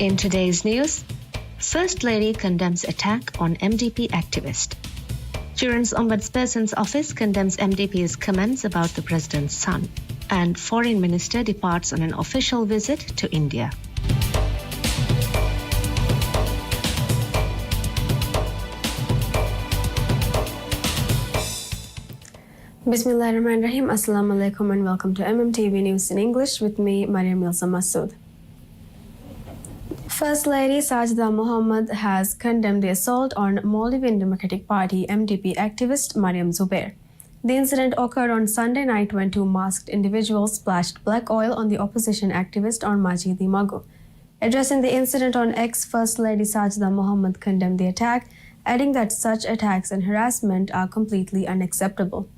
In today's news, First Lady condemns attack on MDP activist. Children's Ombudsperson's Office condemns MDP's comments about the President's son. And Foreign Minister departs on an official visit to India. Bismillahirrahmanirrahim. Assalamu alaikum and welcome to MMTV News in English with me, Mariam Milza Masood. First Lady Sajida Mohammed has condemned the assault on Maldivian Democratic Party MDP activist Mariam Zubair. The incident occurred on Sunday night when two masked individuals splashed black oil on the opposition activist on Majidi Magu. Addressing the incident on X, First Lady Sajida Mohammed condemned the attack, adding that such attacks and harassment are completely unacceptable.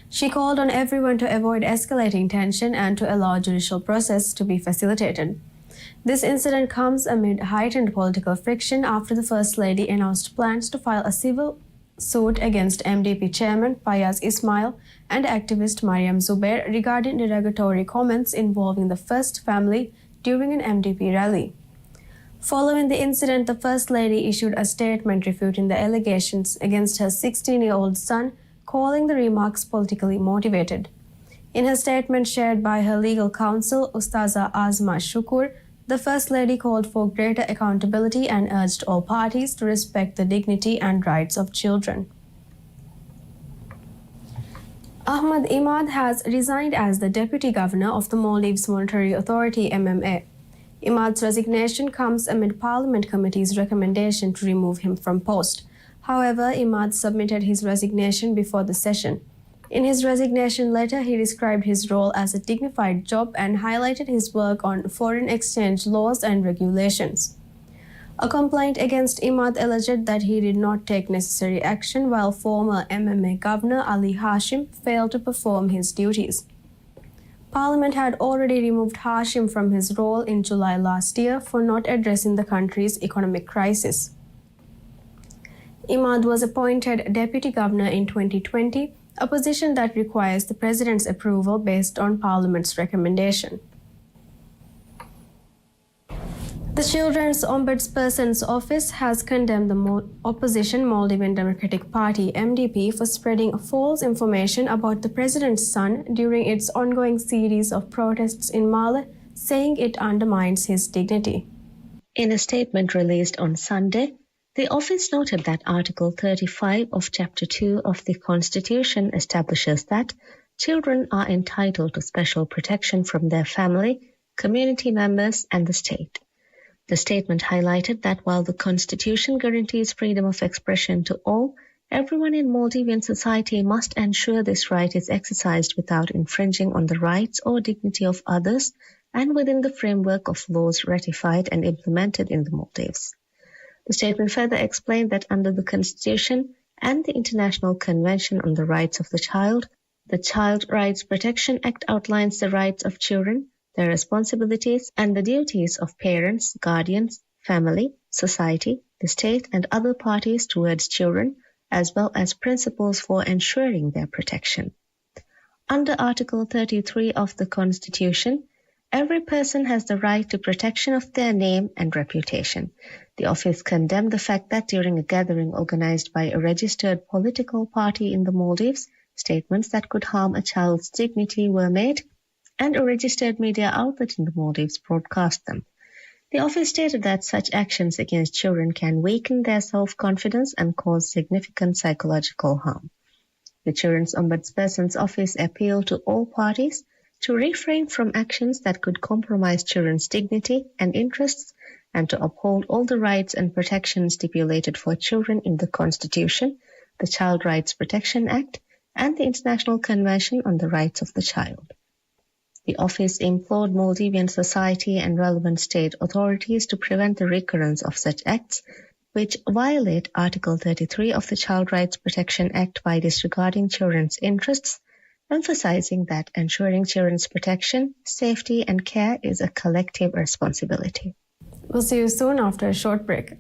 She called on everyone to avoid escalating tension and to allow judicial process to be facilitated. This incident comes amid heightened political friction after the First Lady announced plans to file a civil suit against MDP chairman Fayaz Ismail and activist Mariam Zubair regarding derogatory comments involving the First family during an MDP rally. Following the incident, the First Lady issued a statement refuting the allegations against her 16-year-old son, calling the remarks politically motivated. In her statement shared by her legal counsel, Ustaza Azma Shukur, the First Lady called for greater accountability and urged all parties to respect the dignity and rights of children. Ahmad Imad has resigned as the Deputy Governor of the Maldives Monetary Authority MMA. Imad's resignation comes amid Parliament Committee's recommendation to remove him from post. However, Imad submitted his resignation before the session. In his resignation letter, he described his role as a dignified job and highlighted his work on foreign exchange laws and regulations. A complaint against Imad alleged that he did not take necessary action while former MMA Governor Ali Hashim failed to perform his duties. Parliament had already removed Hashim from his role in July last year for not addressing the country's economic crisis. Imad was appointed Deputy Governor in 2020, a position that requires the President's approval based on Parliament's recommendation. The Children's Ombudsperson's Office has condemned the opposition Maldivian Democratic Party MDP for spreading false information about the President's son during its ongoing series of protests in Male, saying it undermines his dignity. In a statement released on Sunday, the office noted that Article 35 of Chapter 2 of the Constitution establishes that children are entitled to special protection from their family, community members, and the state. The statement highlighted that while the Constitution guarantees freedom of expression to all, everyone in Maldivian society must ensure this right is exercised without infringing on the rights or dignity of others and within the framework of laws ratified and implemented in the Maldives. The statement further explained that under the Constitution and the International Convention on the Rights of the Child, the Child Rights Protection Act outlines the rights of children, their responsibilities, and the duties of parents, guardians, family, society, the state, and other parties towards children, as well as principles for ensuring their protection. Under Article 33 of the Constitution, every person has the right to protection of their name and reputation. The office condemned the fact that during a gathering organized by a registered political party in the Maldives, statements that could harm a child's dignity were made, and a registered media outlet in the Maldives broadcast them. The office stated that such actions against children can weaken their self-confidence and cause significant psychological harm. The Children's Ombudsperson's Office appealed to all parties to refrain from actions that could compromise children's dignity and interests, and to uphold all the rights and protections stipulated for children in the Constitution, the Child Rights Protection Act, and the International Convention on the Rights of the Child. The office implored Maldivian society and relevant state authorities to prevent the recurrence of such acts, which violate Article 33 of the Child Rights Protection Act by disregarding children's interests, emphasizing that ensuring children's protection, safety, and care is a collective responsibility. We'll see you soon after a short break.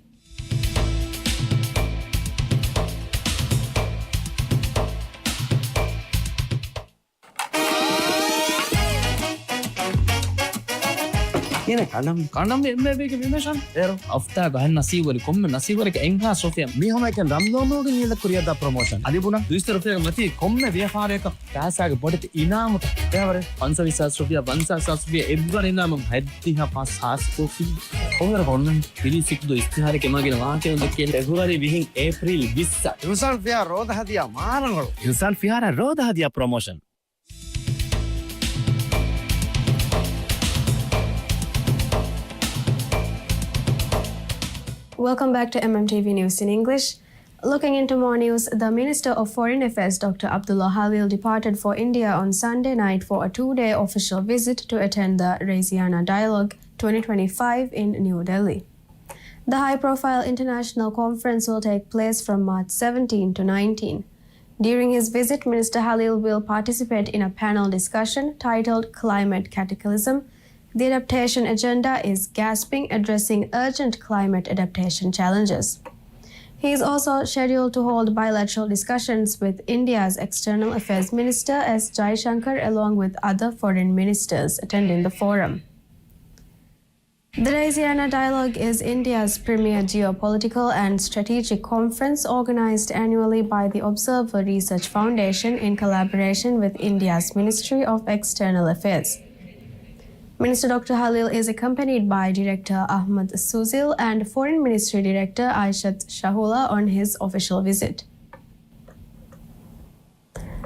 Mine kanam. Kanam MBB ke vimesan. Ero. Afta gahan nasibari komme nasibari ke engha Sofia. Me homa kan ramdono ge nila kuriya da promotion. Adi puna 200 rupiya mati komme vyapareka kaasa ge bodit inam devare 520 rupiya 500 rupiya ebban inam haddi ha 500 rupiya. Over honnan pili sikdo istihare ke magena waake unde February bihin April 20. Insan fiya roda hadiya marangalu. Insan fiara roda hadiya promotion. Welcome back to MMTV News in English. Looking into more news, the Minister of Foreign Affairs, Dr. Abdullah Halil, departed for India on Sunday night for a 2-day official visit to attend the Raisiana Dialogue 2025 in New Delhi. The high-profile international conference will take place from March 17 to 19. During his visit, Minister Halil will participate in a panel discussion titled Climate Cataclysm. The adaptation agenda is Gasping, Addressing Urgent Climate Adaptation Challenges. He is also scheduled to hold bilateral discussions with India's External Affairs Minister S. Jaishankar along with other foreign ministers attending the forum. The Raisiana Dialogue is India's premier geopolitical and strategic conference organized annually by the Observer Research Foundation in collaboration with India's Ministry of External Affairs. Minister Dr. Halil is accompanied by Director Ahmad Suzil and Foreign Ministry Director Aishat Shahula on his official visit.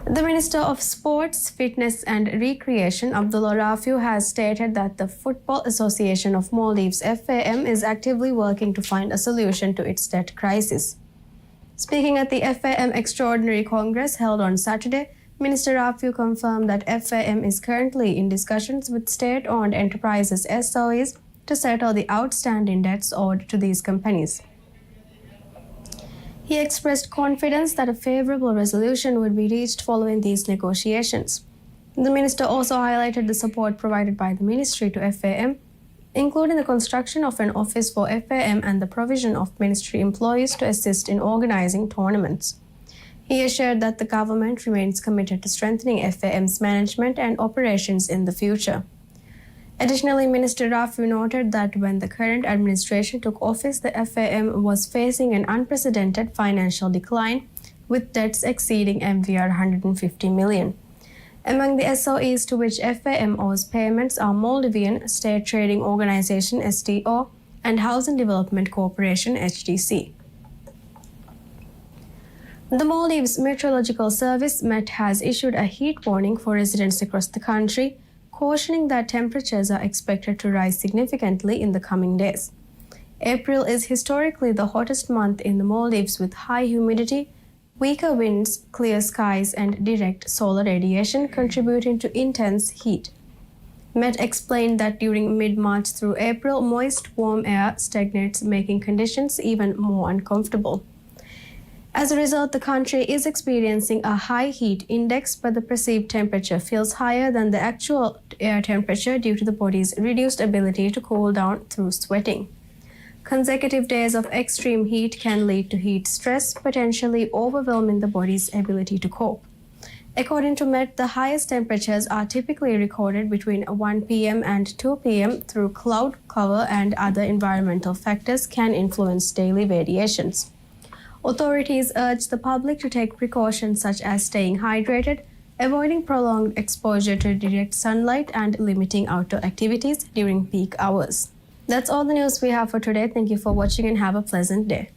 The Minister of Sports, Fitness and Recreation, Abdullah Rafiu, has stated that the Football Association of Maldives, FAM, is actively working to find a solution to its debt crisis. Speaking at the FAM Extraordinary Congress held on Saturday, Minister Rafiu confirmed that FAM is currently in discussions with state-owned enterprises SOEs to settle the outstanding debts owed to these companies. He expressed confidence that a favorable resolution would be reached following these negotiations. The minister also highlighted the support provided by the ministry to FAM, including the construction of an office for FAM and the provision of ministry employees to assist in organizing tournaments. He assured that the government remains committed to strengthening FAM's management and operations in the future. Additionally, Minister Rafiu noted that when the current administration took office, the FAM was facing an unprecedented financial decline, with debts exceeding MVR 150 million. Among the SOEs to which FAM owes payments are Maldivian State Trading Organization STO and Housing Development Corporation HDC. The Maldives Meteorological Service Met has issued a heat warning for residents across the country, cautioning that temperatures are expected to rise significantly in the coming days. April is historically the hottest month in the Maldives, with high humidity, weaker winds, clear skies, and direct solar radiation contributing to intense heat. Met explained that during mid-March through April, moist, warm air stagnates, making conditions even more uncomfortable. As a result, the country is experiencing a high heat index, but the perceived temperature feels higher than the actual air temperature due to the body's reduced ability to cool down through sweating. Consecutive days of extreme heat can lead to heat stress, potentially overwhelming the body's ability to cope. According to Met, the highest temperatures are typically recorded between 1 p.m. and 2 p.m. through cloud cover, and other environmental factors can influence daily variations. Authorities urge the public to take precautions such as staying hydrated, avoiding prolonged exposure to direct sunlight, and limiting outdoor activities during peak hours. That's all the news we have for today. Thank you for watching and have a pleasant day.